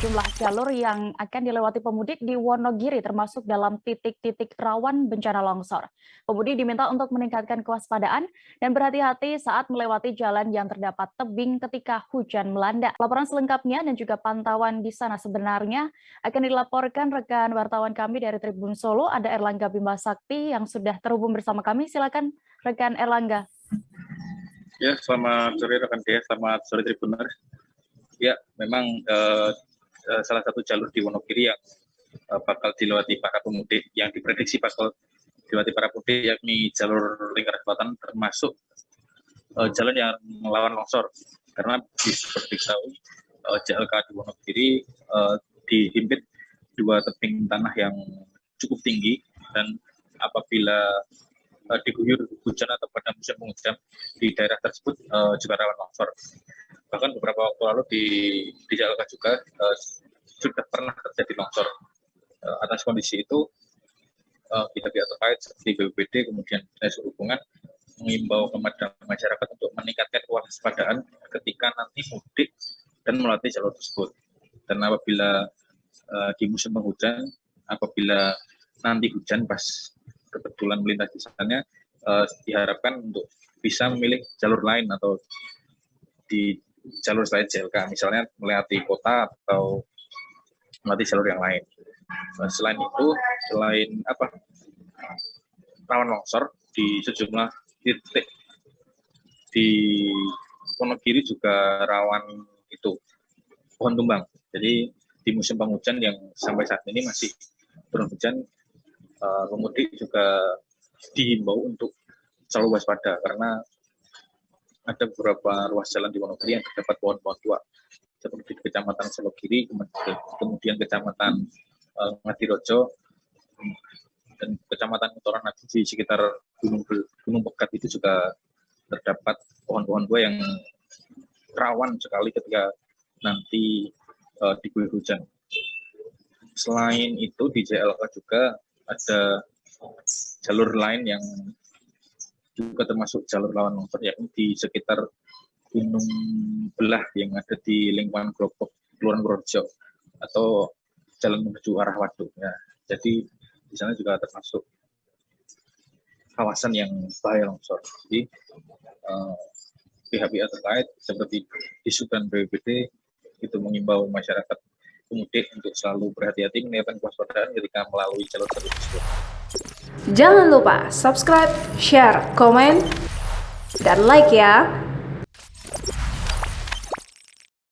sejumlah jalur yang akan dilewati pemudik di Wonogiri termasuk dalam titik-titik rawan bencana longsor. Pemudik diminta untuk meningkatkan kewaspadaan dan berhati-hati saat melewati jalan yang terdapat tebing ketika hujan melanda. Laporan selengkapnya dan juga pantauan di sana sebenarnya akan dilaporkan rekan wartawan kami dari Tribun Solo. Ada Erlangga Bima Sakti yang sudah terhubung bersama kami. Silakan rekan Erlangga. Ya, selamat sore rekan Dea, selamat sore Tribuners. Ya, memang salah satu jalur di Wonogiri yang bakal dilewati para pemudik, yang diprediksi bakal dilewati para pemudik, yakni jalur Lingkar Selatan, termasuk jalan yang melawan longsor. Karena seperti diketahui, JLK di Wonogiri dihimpit dua tebing tanah yang cukup tinggi, dan apabila diguyur hujan atau pada musim penghujan di daerah tersebut juga rawan longsor. Bahkan beberapa waktu lalu di JLK juga sudah pernah terjadi longsor. Atas kondisi itu, pihak-pihak terkait seperti BPBD, kemudian Dinas Perhubungan mengimbau kepada masyarakat untuk meningkatkan kewaspadaan ketika nanti mudik dan melewati jalur tersebut. Dan apabila di musim penghujan, apabila nanti hujan pas kebetulan melintas di sana, diharapkan untuk bisa memilih jalur lain atau di jalur selain JLK, misalnya melewati kota atau melewati jalur yang lain. Selain itu, selain rawan longsor di sejumlah titik di Wonogiri juga rawan pohon tumbang. Jadi di musim penghujan yang sampai saat ini masih turun hujan, pemudik juga dihimbau untuk selalu waspada karena ada beberapa ruas jalan di Wonogiri yang terdapat pohon-pohon tua, seperti di Kecamatan Selogiri, kemudian Kecamatan Ngadirojo, dan Kecamatan Kotoran di sekitar Gunung Pegat itu juga terdapat pohon-pohon tua yang rawan sekali ketika nanti diguyur hujan. Selain itu di JLK juga ada jalur lain yang juga termasuk jalur rawan longsor, yakni di sekitar Gunung Belah yang ada di lingkungan Globok, Kelurahan Purworejo, atau jalan menuju arah Waduk. Ya, jadi di sana juga termasuk kawasan yang bahaya longsor. Jadi pihak-pihak terkait seperti Disub dan BPBD itu mengimbau masyarakat pemudik untuk selalu berhati-hati meningkatkan kewaspadaan ketika melalui jalur tersebut. Jangan lupa subscribe, share, komen, dan like ya.